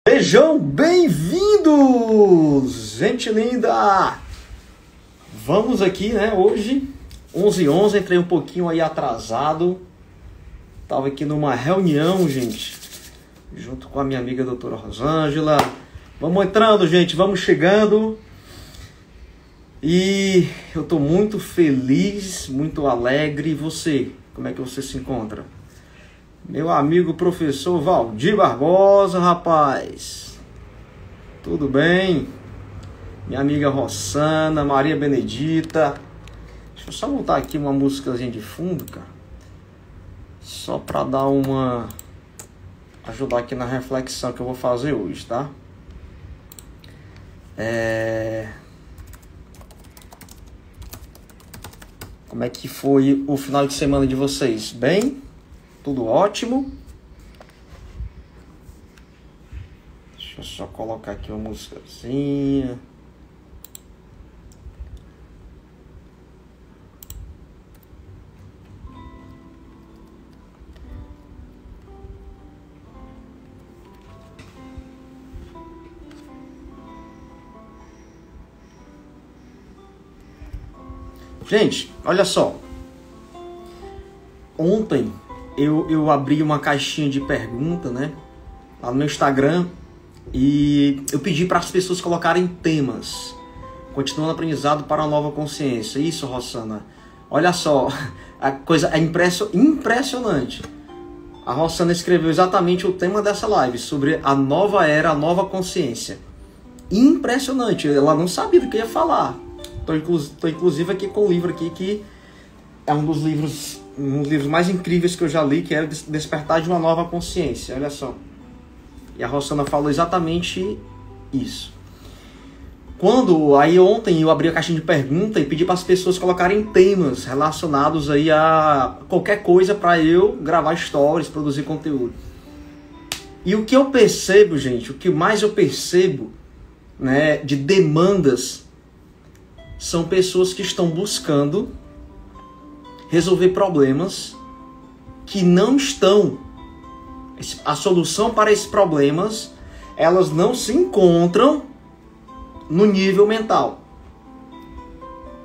Sejam bem-vindos, gente linda! Vamos aqui, né, hoje, 11h11, entrei um pouquinho aí atrasado. Tava aqui numa reunião, gente, junto com a minha amiga doutora Rosângela. Vamos entrando, gente, vamos chegando. E eu tô muito feliz, muito alegre. E você, como é que você se encontra? Meu amigo professor Valdir Barbosa, rapaz. Tudo bem? Minha amiga Rossana, Maria Benedita. Deixa eu só botar aqui uma músicazinha de fundo, cara. Só pra dar uma... ajudar aqui na reflexão que eu vou fazer hoje, tá? Como é que foi o final de semana de vocês? Bem? Tudo ótimo? Deixa eu só colocar aqui uma musicazinha. Gente, olha só. Ontem eu abri uma caixinha de pergunta, né, lá no meu Instagram, e eu pedi para as pessoas colocarem temas. Continuando aprendizado para uma nova consciência. Isso, Rossana. Olha só, a coisa é impressionante. A Rossana escreveu exatamente o tema dessa live, sobre a nova era, a nova consciência. Impressionante, ela não sabia do que ia falar. Tô inclusive aqui com um livro aqui que é um dos livros mais incríveis que eu já li, que é Despertar de uma Nova Consciência. Olha só. E a Rossana falou exatamente isso. Aí ontem eu abri a caixinha de pergunta e pedi para as pessoas colocarem temas relacionados aí a qualquer coisa para eu gravar stories, produzir conteúdo. E o que eu percebo, gente, o que mais eu percebo, né, de demandas, são pessoas que estão buscando resolver problemas que não estão... A solução para esses problemas, elas não se encontram no nível mental.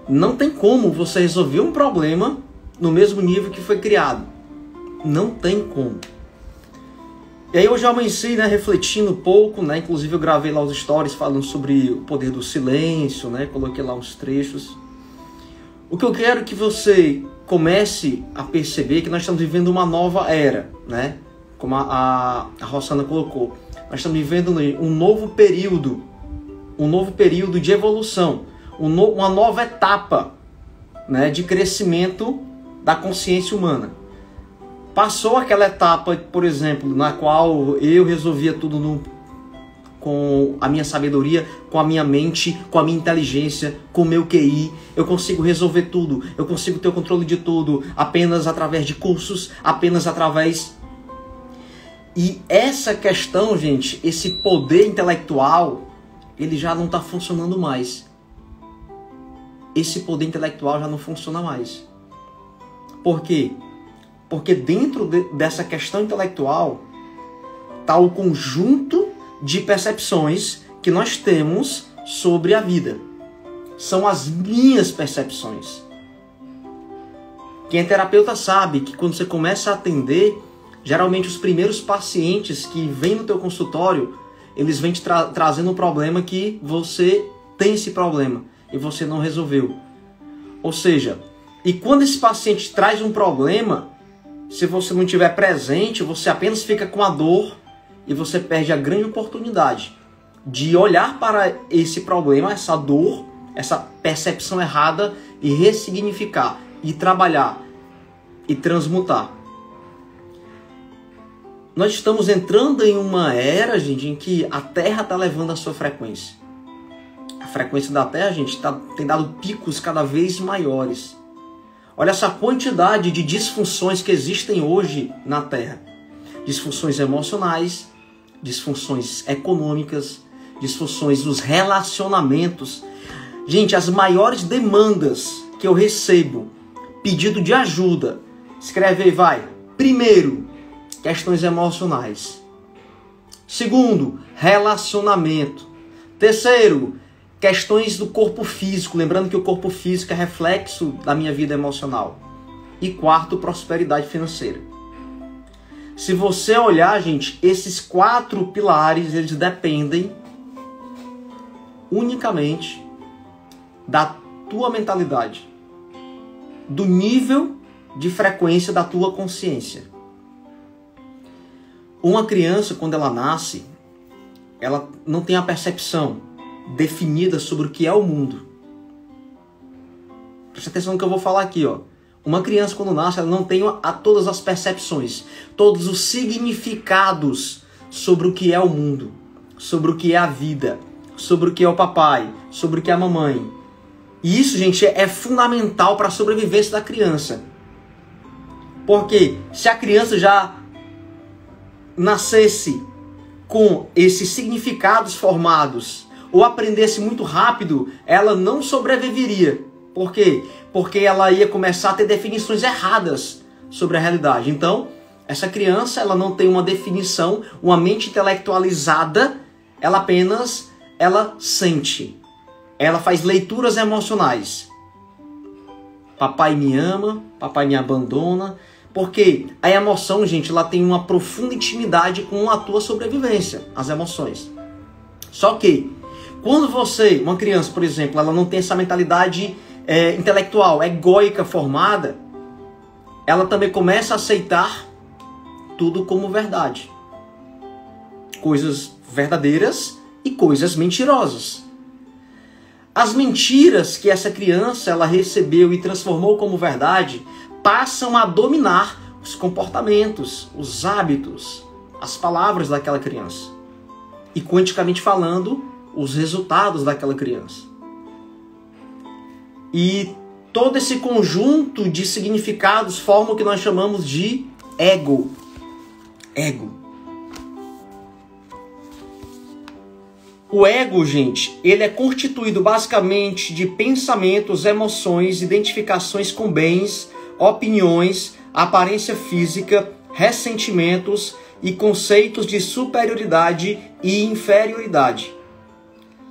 Não tem como você resolver um problema no mesmo nível que foi criado. Não tem como. E aí eu já amanheci, né, refletindo um pouco, né, inclusive eu gravei lá os stories falando sobre o poder do silêncio, né, coloquei lá uns trechos. O que eu quero que você comece a perceber é que nós estamos vivendo uma nova era, né? Como a Rossana colocou. Nós estamos vivendo um novo período de evolução, uma nova etapa, né, de crescimento da consciência humana. Passou aquela etapa, por exemplo, na qual eu resolvia tudo com a minha sabedoria, com a minha mente, com a minha inteligência, com o meu QI. Eu consigo resolver tudo, eu consigo ter o controle de tudo, apenas através de cursos, apenas através... E essa questão, gente, esse poder intelectual, ele já não está funcionando mais. Esse poder intelectual já não funciona mais. Por quê? Porque dentro dessa questão intelectual está o conjunto de percepções que nós temos sobre a vida. São as minhas percepções. Quem é terapeuta sabe que quando você começa a atender, geralmente os primeiros pacientes que vêm no teu consultório, eles vêm te trazendo um problema que você tem esse problema e você não resolveu. Ou seja, e quando esse paciente traz um problema, se você não estiver presente, você apenas fica com a dor e você perde a grande oportunidade de olhar para esse problema, essa dor, essa percepção errada e ressignificar, e trabalhar, e transmutar. Nós estamos entrando em uma era, gente, em que a Terra está levando a sua frequência. A frequência da Terra, gente, tem dado picos cada vez maiores. Olha essa quantidade de disfunções que existem hoje na Terra. Disfunções emocionais, disfunções econômicas, disfunções nos relacionamentos. Gente, as maiores demandas que eu recebo, pedido de ajuda, escreve aí, vai. Primeiro, questões emocionais. Segundo, relacionamento. Terceiro, questões do corpo físico. Lembrando que o corpo físico é reflexo da minha vida emocional. E quarto, prosperidade financeira. Se você olhar, gente, esses 4 pilares, eles dependem unicamente da tua mentalidade, do nível de frequência da tua consciência. Uma criança, quando ela nasce, ela não tem a percepção definida sobre o que é o mundo. Preste atenção no que eu vou falar aqui, ó. Uma criança, quando nasce, ela não tem todas as percepções, todos os significados sobre o que é o mundo, sobre o que é a vida, sobre o que é o papai, sobre o que é a mamãe. E isso, gente, é fundamental para a sobrevivência da criança. Porque se a criança já nascesse com esses significados formados ou aprendesse muito rápido, ela não sobreviveria. Por quê? Porque ela ia começar a ter definições erradas sobre a realidade. Então, essa criança, ela não tem uma definição, uma mente intelectualizada, ela apenas sente. Ela faz leituras emocionais. Papai me ama, papai me abandona. Porque a emoção, gente, ela tem uma profunda intimidade com a tua sobrevivência, as emoções. Só que, quando você, uma criança, por exemplo, ela não tem essa mentalidade intelectual, egóica formada, ela também começa a aceitar tudo como verdade. Coisas verdadeiras e coisas mentirosas. As mentiras que essa criança ela recebeu e transformou como verdade passam a dominar os comportamentos, os hábitos, as palavras daquela criança. E quanticamente falando, os resultados daquela criança. E todo esse conjunto de significados forma o que nós chamamos de ego. Ego. O ego, gente, ele é constituído basicamente de pensamentos, emoções, identificações com bens, opiniões, aparência física, ressentimentos e conceitos de superioridade e inferioridade.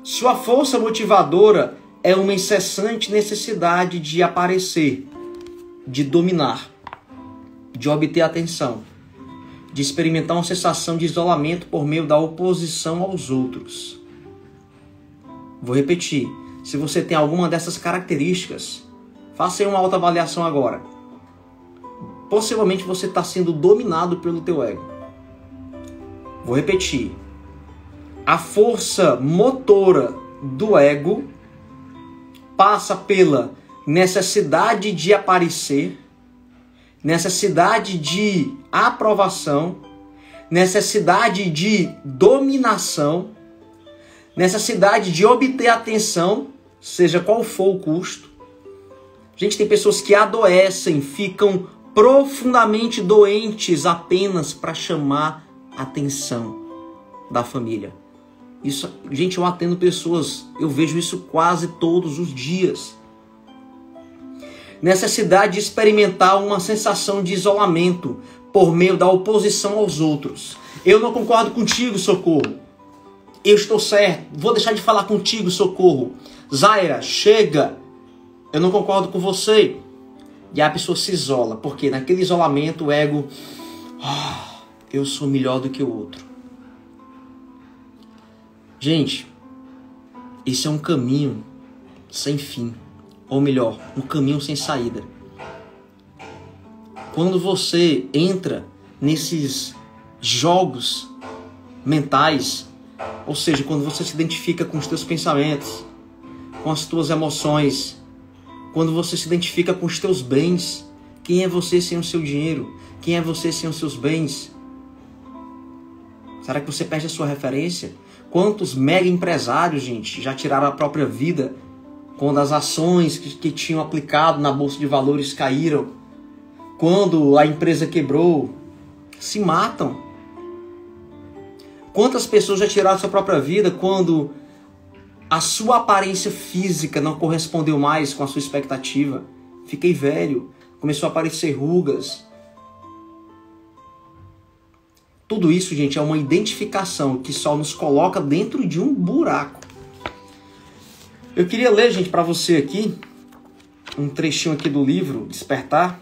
Sua força motivadora é uma incessante necessidade de aparecer, de dominar, de obter atenção, de experimentar uma sensação de isolamento por meio da oposição aos outros. Vou repetir, se você tem alguma dessas características, faça aí uma autoavaliação agora. Possivelmente você está sendo dominado pelo teu ego. Vou repetir. A força motora do ego passa pela necessidade de aparecer, necessidade de aprovação, necessidade de dominação, necessidade de obter atenção, seja qual for o custo. Gente, tem pessoas que adoecem, ficam profundamente doentes apenas para chamar a atenção da família. Isso, gente, eu atendo pessoas, eu vejo isso quase todos os dias. Necessidade de experimentar uma sensação de isolamento por meio da oposição aos outros. Eu não concordo contigo, Socorro. Eu estou certo. Vou deixar de falar contigo, Socorro. Zaira, chega. Eu não concordo com você. E a pessoa se isola, porque naquele isolamento o ego... eu sou melhor do que o outro. Gente, esse é um caminho sem fim. Ou melhor, um caminho sem saída. Quando você entra nesses jogos mentais, ou seja, quando você se identifica com os teus pensamentos, com as tuas emoções, quando você se identifica com os teus bens, quem é você sem o seu dinheiro? Quem é você sem os seus bens? Será que você perde a sua referência? Quantos mega empresários, gente, já tiraram a própria vida quando as ações que tinham aplicado na Bolsa de Valores caíram? Quando a empresa quebrou? Se matam. Quantas pessoas já tiraram a sua própria vida quando a sua aparência física não correspondeu mais com a sua expectativa? Fiquei velho, começou a aparecer rugas. Tudo isso, gente, é uma identificação que só nos coloca dentro de um buraco. Eu queria ler, gente, para você aqui, um trechinho aqui do livro Despertar,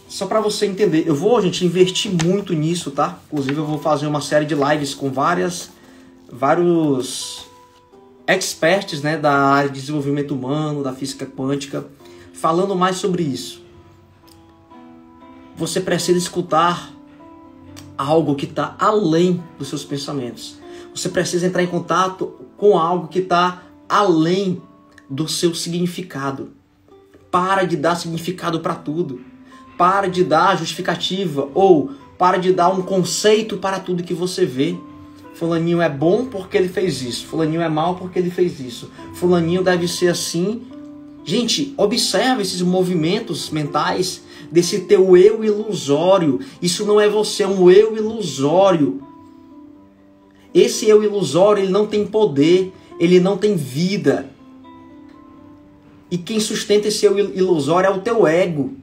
só para você entender. Eu vou, gente, investir muito nisso, tá? Inclusive eu vou fazer uma série de lives com vários experts, né, da área de desenvolvimento humano, da física quântica, falando mais sobre isso. Você precisa escutar algo que está além dos seus pensamentos. Você precisa entrar em contato com algo que está além do seu significado. Para de dar significado para tudo. Para de dar justificativa ou para de dar um conceito para tudo que você vê. Fulaninho é bom porque ele fez isso. Fulaninho é mal porque ele fez isso. Fulaninho deve ser assim. Gente, observe esses movimentos mentais desse teu eu ilusório. Isso não é você, é um eu ilusório. Esse eu ilusório, ele não tem poder, ele não tem vida. E quem sustenta esse eu ilusório é o teu ego.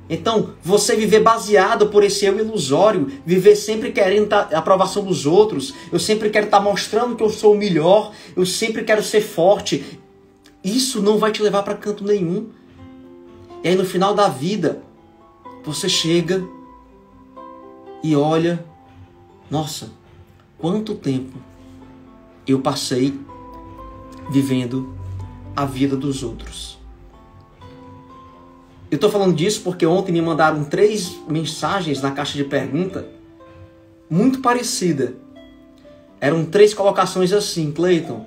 Então, você viver baseado por esse eu ilusório, viver sempre querendo a aprovação dos outros, eu sempre quero estar mostrando que eu sou o melhor, eu sempre quero ser forte, isso não vai te levar para canto nenhum. E aí no final da vida, você chega e olha, nossa, quanto tempo eu passei vivendo a vida dos outros. Eu estou falando disso porque ontem me mandaram 3 mensagens na caixa de pergunta muito parecida. Eram 3 colocações assim: Cleiton,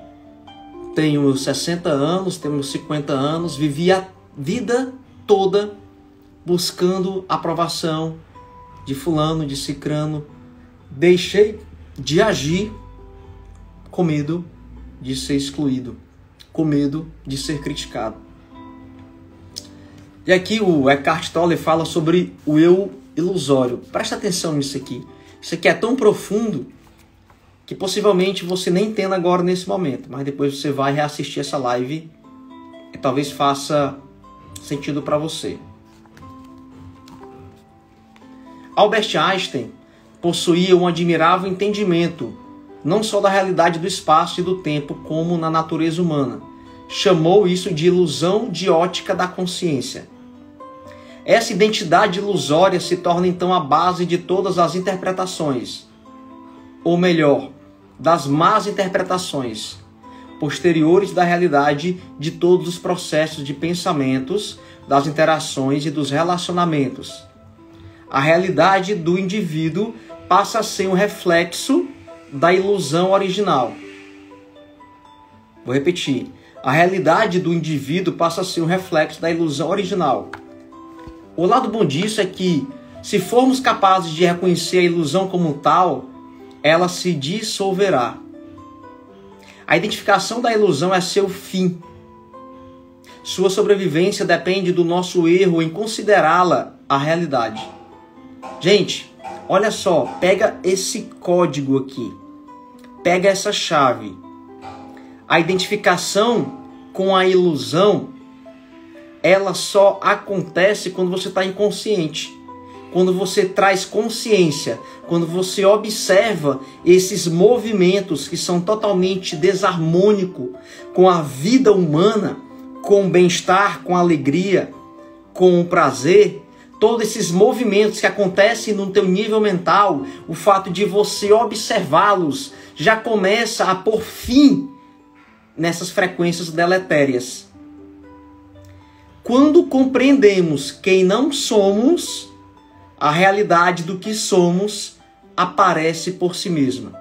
tenho 60 anos, tenho 50 anos, vivi a vida toda buscando aprovação de fulano, de cicrano, deixei de agir com medo de ser excluído, com medo de ser criticado. E aqui o Eckhart Tolle fala sobre o eu ilusório. Presta atenção nisso aqui. Isso aqui é tão profundo que possivelmente você nem entenda agora nesse momento, mas depois você vai reassistir essa live e talvez faça sentido para você. Albert Einstein possuía um admirável entendimento não só da realidade do espaço e do tempo, como na natureza humana. Chamou isso de ilusão de ótica da consciência. Essa identidade ilusória se torna então a base de todas as interpretações, ou melhor, das más interpretações posteriores da realidade de todos os processos de pensamentos, das interações e dos relacionamentos. A realidade do indivíduo passa a ser um reflexo da ilusão original. Vou repetir. A realidade do indivíduo passa a ser um reflexo da ilusão original. O lado bom disso é que, se formos capazes de reconhecer a ilusão como tal, ela se dissolverá. A identificação da ilusão é seu fim. Sua sobrevivência depende do nosso erro em considerá-la a realidade. Gente, olha só, pega esse código aqui. Pega essa chave. A identificação com a ilusão, ela só acontece quando você está inconsciente. Quando você traz consciência, quando você observa esses movimentos que são totalmente desarmônicos com a vida humana, com o bem-estar, com a alegria, com o prazer, todos esses movimentos que acontecem no teu nível mental, o fato de você observá-los já começa a pôr fim nessas frequências deletérias. Quando compreendemos quem não somos, a realidade do que somos aparece por si mesma.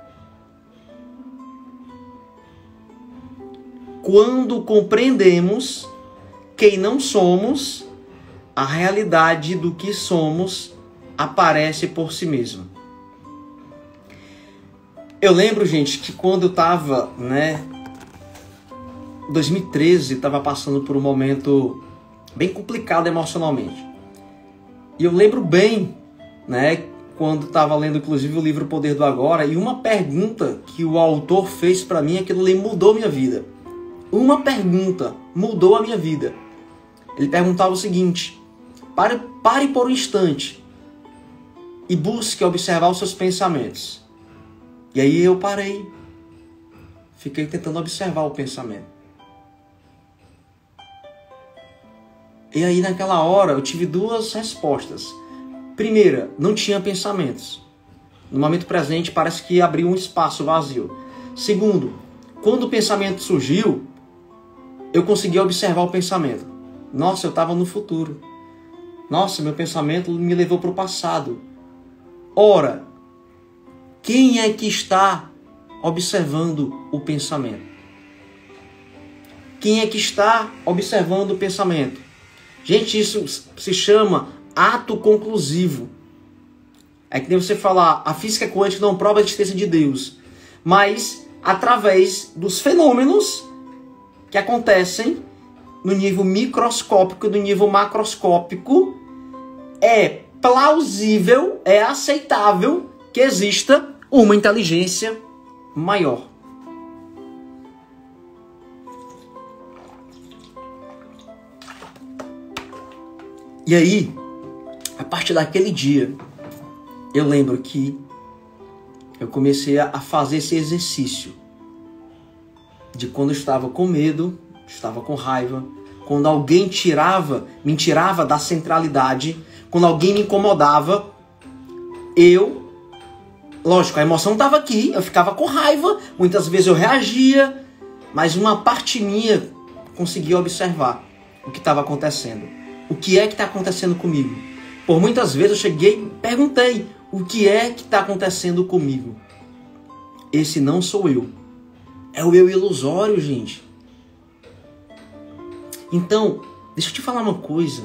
Quando compreendemos quem não somos, a realidade do que somos aparece por si mesma. Eu lembro, gente, que quando eu estava, 2013, estava passando por um momento bem complicado emocionalmente. E eu lembro bem, quando estava lendo inclusive o livro Poder do Agora, e uma pergunta que o autor fez para mim, aquilo ali mudou minha vida. Uma pergunta mudou a minha vida. Ele perguntava o seguinte: pare por um instante e busque observar os seus pensamentos. E aí eu parei. Fiquei tentando observar o pensamento. E aí naquela hora eu tive duas respostas. Primeira, não tinha pensamentos. No momento presente parece que abriu um espaço vazio. Segundo, quando o pensamento surgiu, eu consegui observar o pensamento. Nossa, eu estava no futuro. Nossa, meu pensamento me levou para o passado. Ora, quem é que está observando o pensamento? Quem é que está observando o pensamento? Gente, isso se chama ato conclusivo. É que nem você falar, a física quântica não prova a existência de Deus. Mas, através dos fenômenos que acontecem no nível microscópico e no nível macroscópico, é plausível, é aceitável que exista uma inteligência maior. E aí, a partir daquele dia, eu lembro que eu comecei a fazer esse exercício de quando eu estava com medo, estava com raiva, quando alguém me tirava da centralidade, quando alguém me incomodava, lógico, a emoção estava aqui, eu ficava com raiva, muitas vezes eu reagia, mas uma parte minha conseguia observar o que estava acontecendo. O que é que está acontecendo comigo? Por muitas vezes eu cheguei e perguntei, o que é que está acontecendo comigo? Esse não sou eu. É o eu ilusório, gente. Então, deixa eu te falar uma coisa.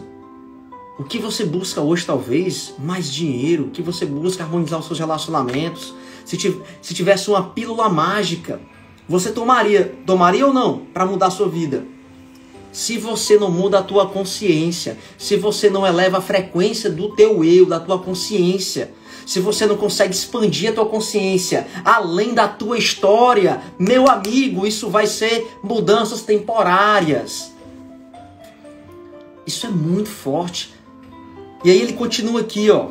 O que você busca hoje, talvez, mais dinheiro, o que você busca harmonizar os seus relacionamentos, se tivesse uma pílula mágica, você tomaria ou não para mudar a sua vida? Se você não muda a tua consciência, se você não eleva a frequência do teu eu, da tua consciência, se você não consegue expandir a tua consciência além da tua história, meu amigo, isso vai ser mudanças temporárias. Isso é muito forte. E aí ele continua aqui, ó.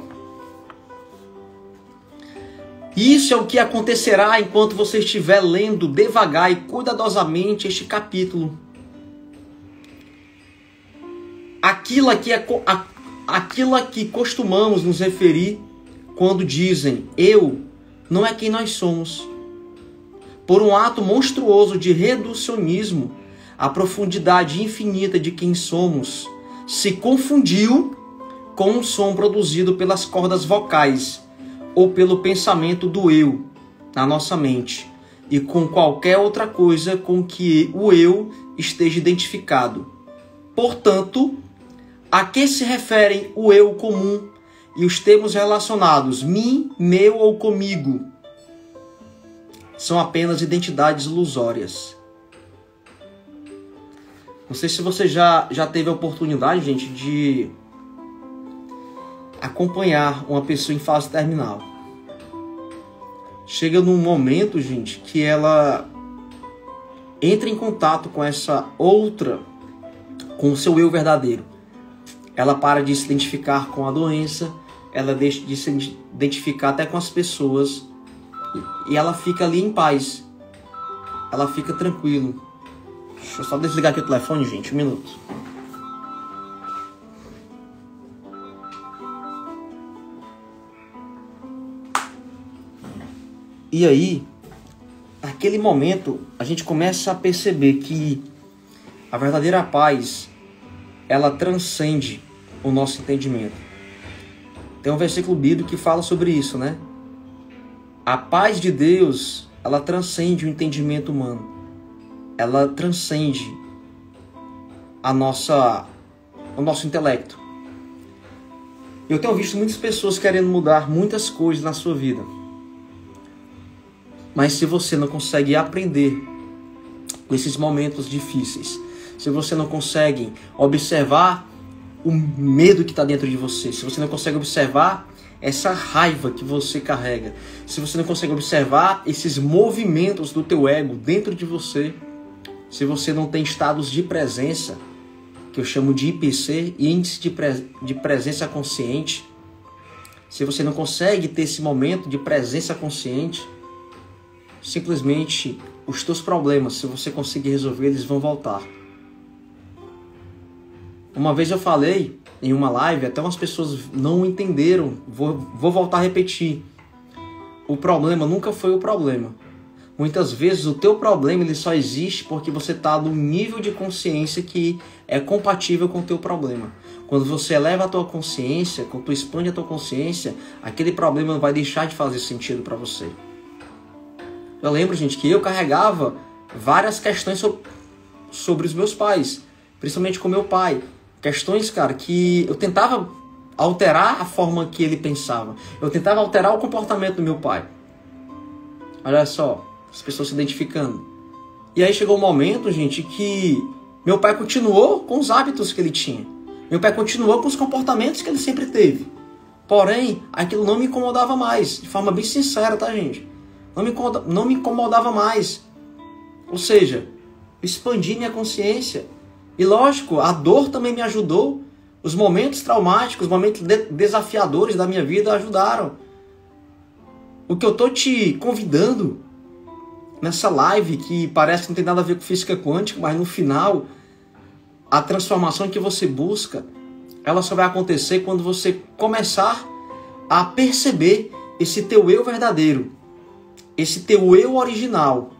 Isso é o que acontecerá enquanto você estiver lendo devagar e cuidadosamente este capítulo. Aquilo a que costumamos nos referir quando dizem eu não é quem nós somos. Por um ato monstruoso de reducionismo, a profundidade infinita de quem somos se confundiu com o som produzido pelas cordas vocais ou pelo pensamento do eu na nossa mente e com qualquer outra coisa com que o eu esteja identificado. Portanto, a que se referem o eu comum e os termos relacionados mim, meu ou comigo? São apenas identidades ilusórias. Não sei se você já teve a oportunidade, gente, de acompanhar uma pessoa em fase terminal. Chega num momento, gente, que ela entra em contato com essa outra, com o seu eu verdadeiro. Ela para de se identificar com a doença, ela deixa de se identificar até com as pessoas e ela fica ali em paz. Ela fica tranquilo. Deixa eu só desligar aqui o telefone, gente, um minuto. E aí, naquele momento, a gente começa a perceber que a verdadeira paz, ela transcende o nosso entendimento. Tem um versículo bíblico que fala sobre isso, né? A paz de Deus, ela transcende o entendimento humano. Ela transcende o nosso intelecto. Eu tenho visto muitas pessoas querendo mudar muitas coisas na sua vida. Mas se você não consegue aprender com esses momentos difíceis, se você não consegue observar o medo que está dentro de você, se você não consegue observar essa raiva que você carrega, se você não consegue observar esses movimentos do teu ego dentro de você, se você não tem estados de presença, que eu chamo de IPC, Índice de Presença Consciente, se você não consegue ter esse momento de presença consciente, simplesmente os teus problemas, se você conseguir resolver, eles vão voltar. Uma vez eu falei em uma live, até umas pessoas não entenderam, vou voltar a repetir. O problema nunca foi o problema. Muitas vezes o teu problema ele só existe porque você está num nível de consciência que é compatível com o teu problema. Quando você eleva a tua consciência, quando tu expande a tua consciência, aquele problema vai deixar de fazer sentido para você. Eu lembro, gente, que eu carregava várias questões sobre os meus pais, principalmente com meu pai. Questões, cara, que eu tentava alterar a forma que ele pensava. Eu tentava alterar o comportamento do meu pai. Olha só, as pessoas se identificando. E aí chegou um momento, gente, que meu pai continuou com os hábitos que ele tinha. Meu pai continuou com os comportamentos que ele sempre teve. Porém, aquilo não me incomodava mais. De forma bem sincera, tá, gente? Não me incomodava mais. Ou seja, expandi minha consciência. E lógico, a dor também me ajudou. Os momentos traumáticos, os momentos desafiadores da minha vida ajudaram. O que eu tô te convidando nessa live, que parece que não tem nada a ver com física quântica, mas no final, a transformação que você busca, ela só vai acontecer quando você começar a perceber esse teu eu verdadeiro, esse teu eu original,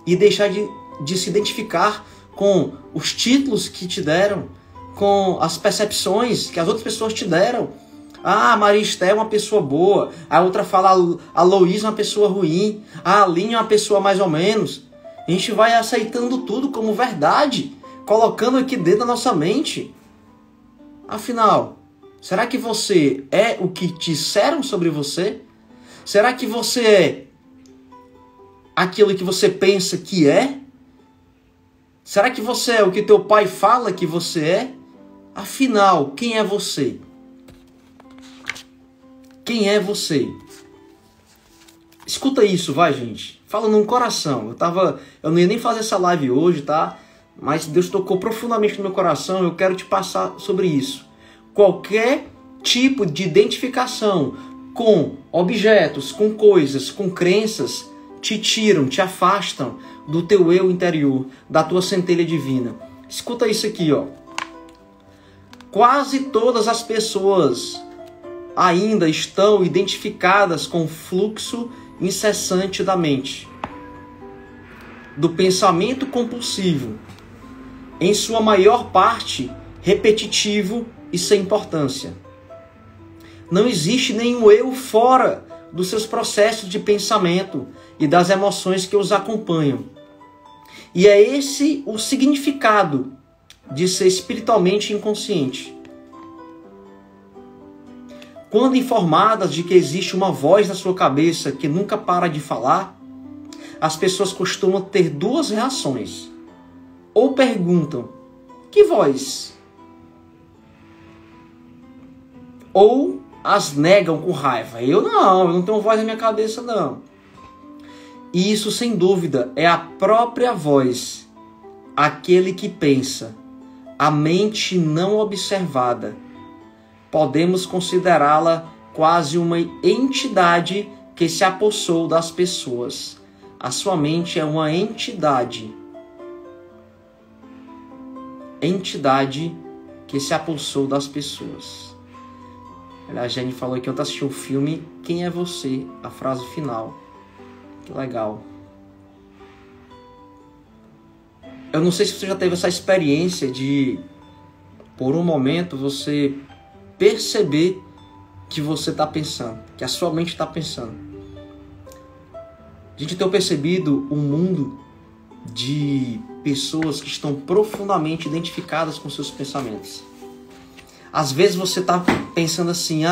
e deixar de se identificar com os títulos que te deram, com as percepções que as outras pessoas te deram. Ah, a Maria Esté é uma pessoa boa. A outra fala, a Luísa é uma pessoa ruim. A Aline é uma pessoa mais ou menos. A gente vai aceitando tudo como verdade, colocando aqui dentro da nossa mente. Afinal, será que você é o que disseram sobre você? Será que você é aquilo que você pensa que é? Será que você é o que teu pai fala que você é? Afinal, quem é você? Quem é você? Escuta isso, vai, gente. Fala no coração. Eu não ia nem fazer essa live hoje, tá? Mas Deus tocou profundamente no meu coração. Eu quero te passar sobre isso. Qualquer tipo de identificação com objetos, com coisas, com crenças, te tiram, te afastam do teu eu interior, da tua centelha divina. Escuta isso aqui, ó. Quase todas as pessoas ainda estão identificadas com o fluxo incessante da mente, do pensamento compulsivo, em sua maior parte repetitivo e sem importância. Não existe nenhum eu fora dos seus processos de pensamento e das emoções que os acompanham. E é esse o significado de ser espiritualmente inconsciente. Quando informadas de que existe uma voz na sua cabeça que nunca para de falar, as pessoas costumam ter duas reações. Ou perguntam, que voz? Ou as negam com raiva. Eu não tenho voz na minha cabeça, não. E isso, sem dúvida, é a própria voz, aquele que pensa, a mente não observada. Podemos considerá-la quase uma entidade que se apossou das pessoas. A sua mente é uma entidade. Entidade que se apossou das pessoas. A Jenny falou que ontem assistiu o filme Quem é Você? A frase final. Que legal. Eu não sei se você já teve essa experiência de, por um momento, você perceber que você está pensando, que a sua mente está pensando. A gente tem percebido um mundo de pessoas que estão profundamente identificadas com seus pensamentos. Às vezes você está pensando assim,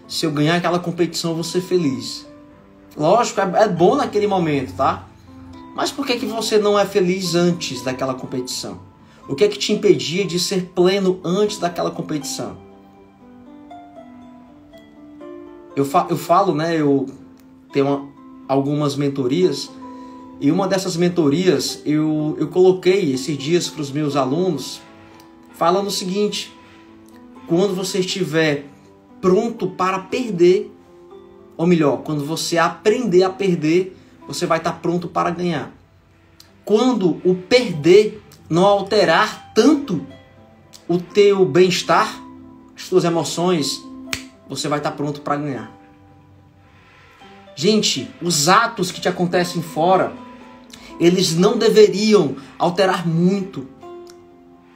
se eu ganhar aquela competição eu vou ser feliz. Lógico, é bom naquele momento, tá? Mas por que você não é feliz antes daquela competição? O que é que te impedia de ser pleno antes daquela competição? Eu falo, né? Eu tenho algumas mentorias. E uma dessas mentorias eu coloquei esses dias para os meus alunos falando o seguinte: quando você estiver pronto para perder. Ou melhor, quando você aprender a perder, você vai estar pronto para ganhar. Quando o perder não alterar tanto o teu bem-estar, as tuas emoções, você vai estar pronto para ganhar. Gente, os atos que te acontecem fora, eles não deveriam alterar muito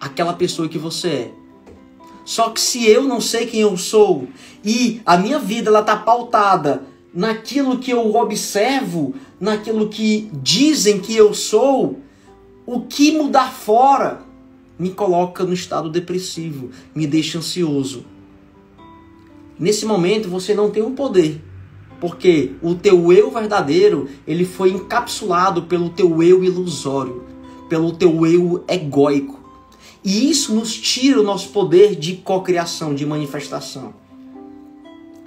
aquela pessoa que você é. Só que se eu não sei quem eu sou e a minha vida ela está pautada naquilo que eu observo, naquilo que dizem que eu sou, o que mudar fora me coloca no estado depressivo, me deixa ansioso. Nesse momento você não tem o poder, porque o teu eu verdadeiro, ele foi encapsulado pelo teu eu ilusório, pelo teu eu egóico. E isso nos tira o nosso poder de cocriação, de manifestação.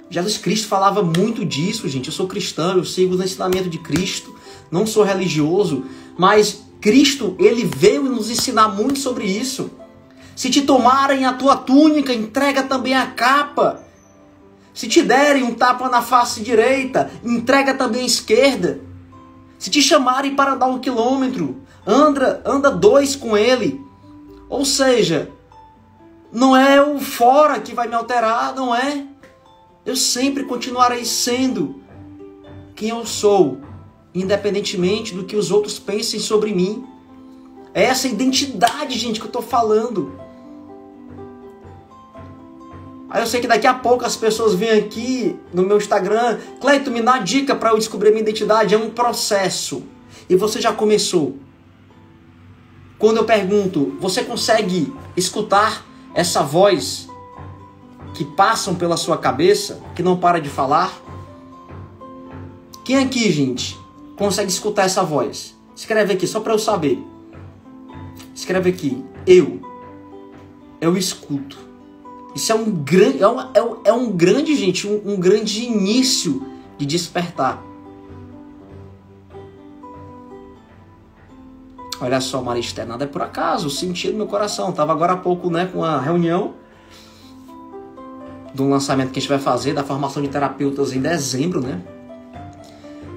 Jesus Cristo falava muito disso, gente. Eu sou cristão, eu sigo o ensinamento de Cristo, não sou religioso, mas Cristo, ele veio nos ensinar muito sobre isso. Se te tomarem a tua túnica, entrega também a capa. Se te derem um tapa na face direita, entrega também a esquerda. Se te chamarem para andar 1 quilômetro, anda 2 com ele. Ou seja, não é o fora que vai me alterar, não é. Eu sempre continuarei sendo quem eu sou, independentemente do que os outros pensem sobre mim. É essa identidade, gente, que eu estou falando. Aí eu sei que daqui a pouco as pessoas vêm aqui no meu Instagram, Cleiton, me dá dica para eu descobrir a minha identidade. É um processo. E você já começou. Quando eu pergunto, você consegue escutar essa voz que passam pela sua cabeça, que não para de falar? Quem aqui, gente, consegue escutar essa voz? Escreve aqui, só para eu saber. Escreve aqui, eu escuto. Isso é um grande, gente, um grande início de despertar. Olha só, Maristé, nada é por acaso, eu senti no meu coração. Estava agora há pouco, né, com a reunião de um lançamento que a gente vai fazer da formação de terapeutas em dezembro, né?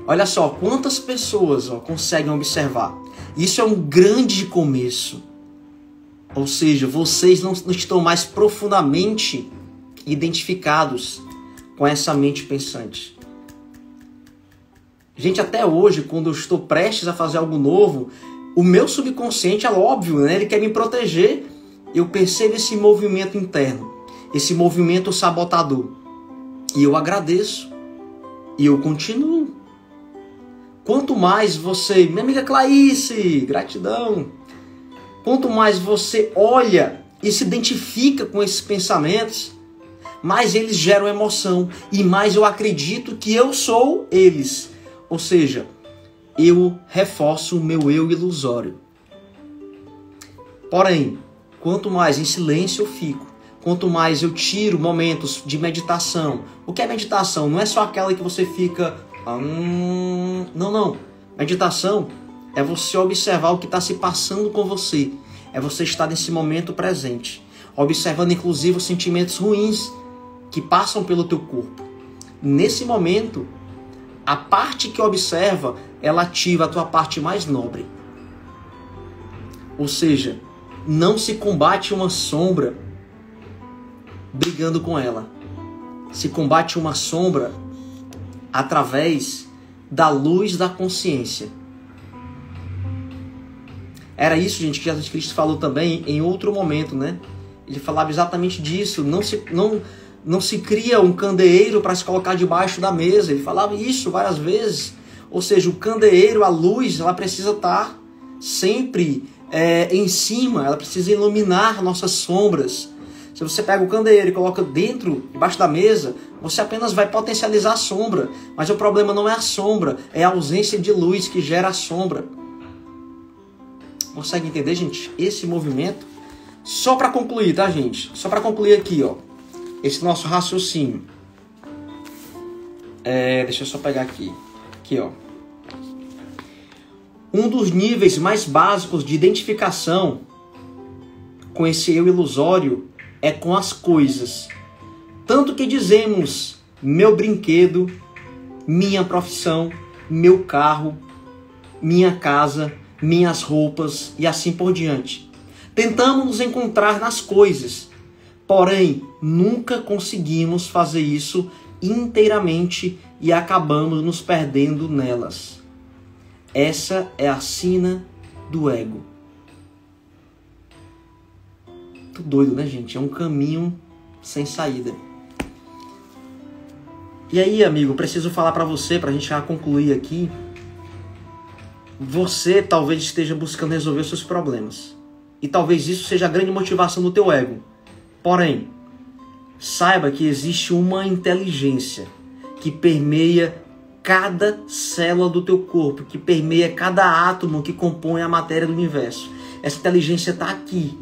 Olha só, quantas pessoas conseguem observar. Isso é um grande começo. Ou seja, vocês não estão mais profundamente identificados com essa mente pensante. Gente, até hoje, quando eu estou prestes a fazer algo novo, o meu subconsciente, é óbvio, né? Ele quer me proteger. Eu percebo esse movimento interno, esse movimento sabotador. E eu agradeço. E eu continuo. Quanto mais você... Minha amiga Clarice, gratidão. Quanto mais você olha e se identifica com esses pensamentos, mais eles geram emoção. E mais eu acredito que eu sou eles. Ou seja, eu reforço o meu eu ilusório. Porém, quanto mais em silêncio eu fico, quanto mais eu tiro momentos de meditação. O que é meditação? Não é só aquela que você fica... Não. Meditação é você observar o que está se passando com você. É você estar nesse momento presente. Observando inclusive os sentimentos ruins que passam pelo teu corpo. Nesse momento, a parte que observa, ela ativa a tua parte mais nobre. Ou seja, não se combate uma sombra brigando com ela. Se combate uma sombra através da luz da consciência. Era isso, gente, que Jesus Cristo falou também em outro momento, né? Ele falava exatamente disso. Não se cria um candeeiro para se colocar debaixo da mesa. Ele falava isso várias vezes. Ou seja, o candeeiro, a luz, ela precisa estar sempre em cima. Ela precisa iluminar nossas sombras. Se você pega o candeeiro e coloca debaixo da mesa, você apenas vai potencializar a sombra. Mas o problema não é a sombra, é a ausência de luz que gera a sombra. Consegue entender, gente? Esse movimento. Só para concluir, tá, gente? Só para concluir aqui, ó. Esse nosso raciocínio. Deixa eu só pegar aqui. Aqui, ó. Um dos níveis mais básicos de identificação com esse eu ilusório é com as coisas. Tanto que dizemos, meu brinquedo, minha profissão, meu carro, minha casa, minhas roupas e assim por diante. Tentamos nos encontrar nas coisas, porém nunca conseguimos fazer isso inteiramente e acabamos nos perdendo nelas. Essa é a sina do ego. Tô doido, né, gente? É um caminho sem saída. E aí, amigo, preciso falar para você, pra gente já concluir aqui. Você talvez esteja buscando resolver os seus problemas. E talvez isso seja a grande motivação do teu ego. Porém, saiba que existe uma inteligência que permeia cada célula do teu corpo, que permeia cada átomo que compõe a matéria do universo. Essa inteligência está aqui.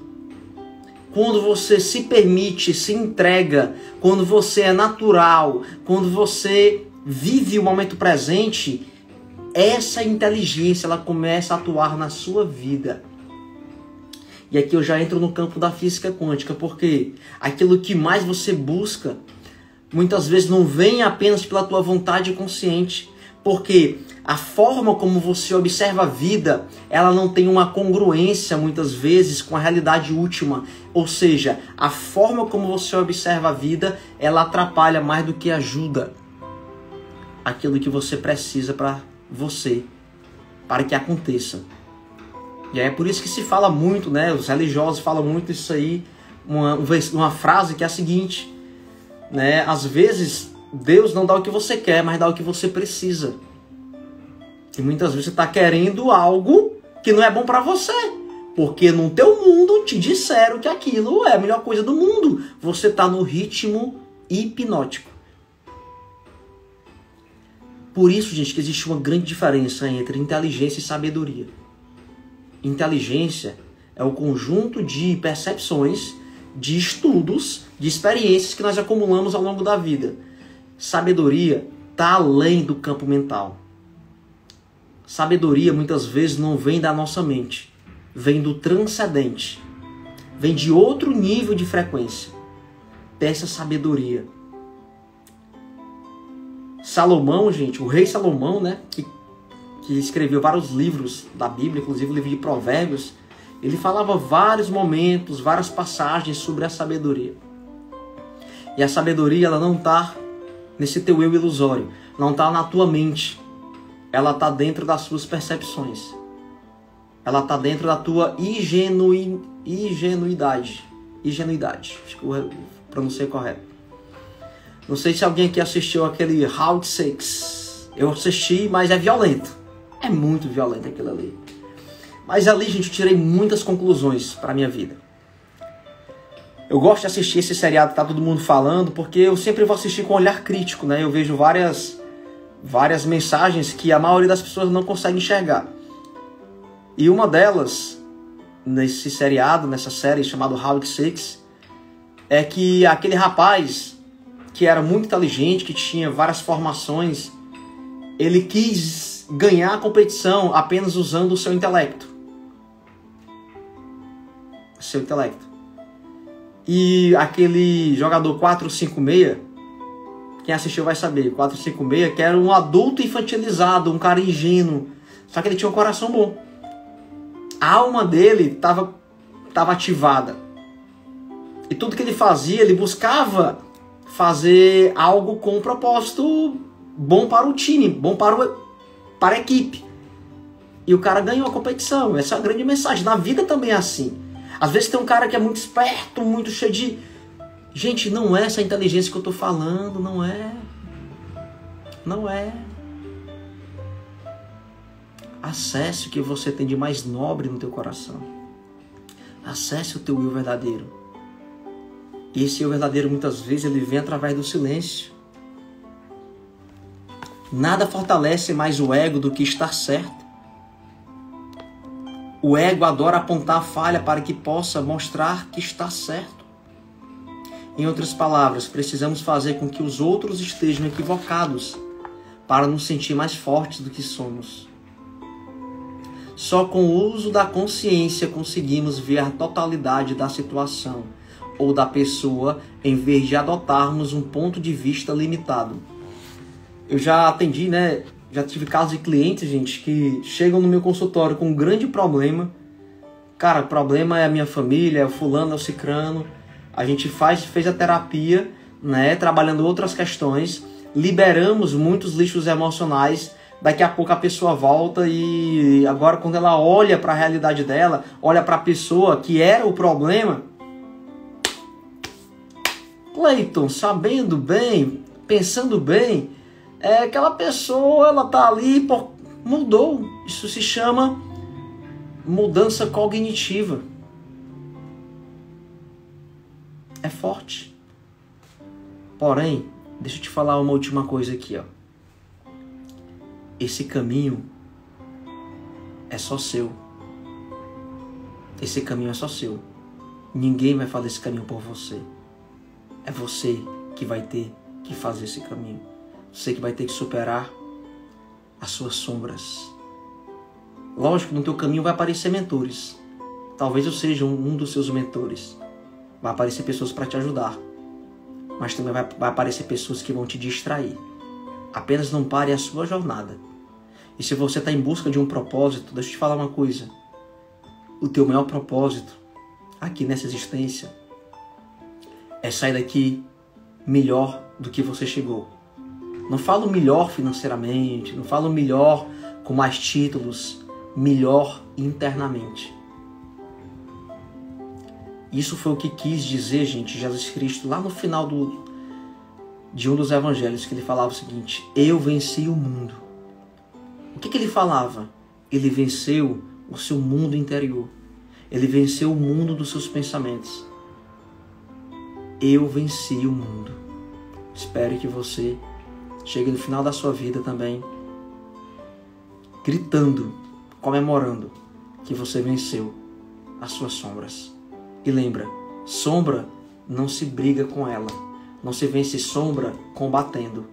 Quando você se permite, se entrega, quando você é natural, quando você vive o momento presente, essa inteligência ela começa a atuar na sua vida. E aqui eu já entro no campo da física quântica, porque aquilo que mais você busca, muitas vezes não vem apenas pela tua vontade consciente, porque a forma como você observa a vida, ela não tem uma congruência muitas vezes com a realidade última. Ou seja, a forma como você observa a vida, ela atrapalha mais do que ajuda aquilo que você precisa para você, para que aconteça. E é por isso que se fala muito, né? Os religiosos falam muito isso aí, uma frase que é a seguinte, né? Às vezes, Deus não dá o que você quer, mas dá o que você precisa. E muitas vezes você está querendo algo que não é bom para você. Porque no teu mundo te disseram que aquilo é a melhor coisa do mundo. Você está no ritmo hipnótico. Por isso, gente, que existe uma grande diferença entre inteligência e sabedoria. Inteligência é o conjunto de percepções, de estudos, de experiências que nós acumulamos ao longo da vida. Sabedoria está além do campo mental. Sabedoria muitas vezes não vem da nossa mente, vem do transcendente, vem de outro nível de frequência. Dessa sabedoria. Salomão, gente, o rei Salomão, né, que escreveu vários livros da Bíblia, inclusive o livro de Provérbios, ele falava vários momentos, várias passagens sobre a sabedoria. E a sabedoria, ela não está nesse teu eu ilusório, não está na tua mente. Ela está dentro das suas percepções. Ela está dentro da tua ingenuidade. Acho que eu pronunciei correto. Não sei se alguém aqui assistiu aquele Round 6. Eu assisti, mas é violento. É muito violento aquilo ali. Mas ali, gente, eu tirei muitas conclusões para a minha vida. Eu gosto de assistir esse seriado que tá todo mundo falando, porque eu sempre vou assistir com um olhar crítico, né? Eu vejo várias mensagens que a maioria das pessoas não consegue enxergar. E uma delas, nesse seriado, nessa série chamada Round 6, é que aquele rapaz, que era muito inteligente, que tinha várias formações, ele quis ganhar a competição apenas usando o seu intelecto. E aquele jogador 456, quem assistiu vai saber, 456, que era um adulto infantilizado, um cara ingênuo, só que ele tinha um coração bom. A alma dele estava ativada. E tudo que ele fazia, ele buscava fazer algo com um propósito bom para o time, bom para a equipe. E o cara ganhou a competição. Essa é a grande mensagem. Na vida também é assim. Às vezes tem um cara que é muito esperto, muito cheio de... Gente, não é essa inteligência que eu estou falando, não é. Não é. Acesse o que você tem de mais nobre no teu coração. Acesse o teu eu verdadeiro. E esse eu verdadeiro, muitas vezes, ele vem através do silêncio. Nada fortalece mais o ego do que estar certo. O ego adora apontar a falha para que possa mostrar que está certo. Em outras palavras, precisamos fazer com que os outros estejam equivocados para nos sentir mais fortes do que somos. Só com o uso da consciência conseguimos ver a totalidade da situação. ou da pessoa, em vez de adotarmos um ponto de vista limitado. Eu já atendi, né? Já tive casos de clientes, gente, que chegam no meu consultório com um grande problema. Cara, o problema é a minha família, é o fulano, é o cicrano. A gente fez a terapia, né? Trabalhando outras questões, liberamos muitos lixos emocionais. Daqui a pouco a pessoa volta e agora quando ela olha para a realidade dela, olha para a pessoa que era o problema, Cleiton, sabendo bem, pensando bem, aquela pessoa, ela tá ali, mudou. Isso se chama mudança cognitiva. É forte. Porém, deixa eu te falar uma última coisa aqui, ó. Esse caminho é só seu. Esse caminho é só seu. Ninguém vai fazer esse caminho por você. É você que vai ter que fazer esse caminho. Você que vai ter que superar as suas sombras. Lógico que no teu caminho vai aparecer mentores. Talvez eu seja um dos seus mentores. Vai aparecer pessoas para te ajudar. Mas também vai aparecer pessoas que vão te distrair. Apenas não pare a sua jornada. E se você está em busca de um propósito, deixa eu te falar uma coisa. O teu maior propósito aqui nessa existência é sair daqui melhor do que você chegou. Não falo melhor financeiramente, não falo melhor com mais títulos, melhor internamente. Isso foi o que quis dizer, gente, Jesus Cristo, lá no final de um dos evangelhos, que ele falava o seguinte: eu venci o mundo. O que ele falava? Ele venceu o seu mundo interior. Ele venceu o mundo dos seus pensamentos. Eu venci o mundo. Espero que você chegue no final da sua vida também gritando, comemorando que você venceu as suas sombras. E lembra, sombra não se briga com ela. Não se vence sombra combatendo.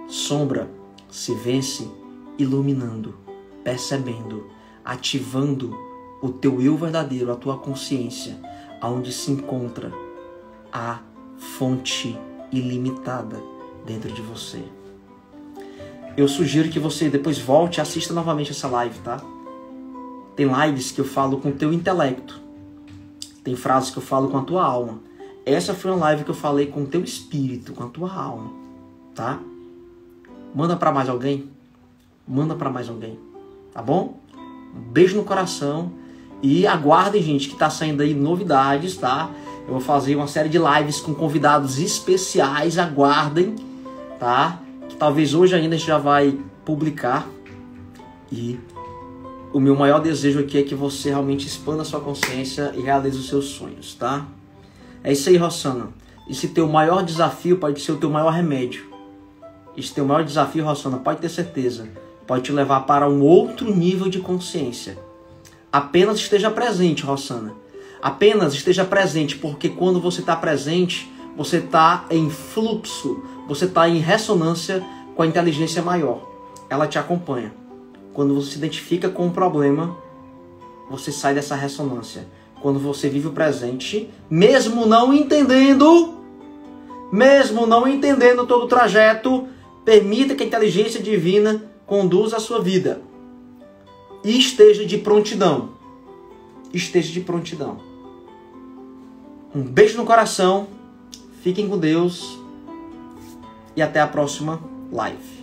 Sombra se vence iluminando, percebendo, ativando o teu eu verdadeiro, a tua consciência, aonde se encontra a fonte ilimitada dentro de você. Eu sugiro que você depois volte e assista novamente essa live, tá? Tem lives que eu falo com o teu intelecto. Tem frases que eu falo com a tua alma. Essa foi uma live que eu falei com o teu espírito, com a tua alma, tá? Manda para mais alguém. Manda para mais alguém, tá bom? Um beijo no coração. E aguardem, gente, que tá saindo aí novidades, tá? Eu vou fazer uma série de lives com convidados especiais. Aguardem, tá? Que talvez hoje ainda a gente já vai publicar. E o meu maior desejo aqui é que você realmente expanda a sua consciência e realize os seus sonhos, tá? É isso aí, Rossana. Esse teu maior desafio pode ser o teu maior remédio. Esse teu maior desafio, Rossana, pode ter certeza, pode te levar para um outro nível de consciência. Apenas esteja presente, Rossana. Apenas esteja presente, porque quando você está presente, você está em fluxo, você está em ressonância com a inteligência maior. Ela te acompanha. Quando você se identifica com um problema, você sai dessa ressonância. Quando você vive o presente, mesmo não entendendo todo o trajeto, permita que a inteligência divina conduza a sua vida. E esteja de prontidão. Esteja de prontidão. Um beijo no coração. Fiquem com Deus. E até a próxima live.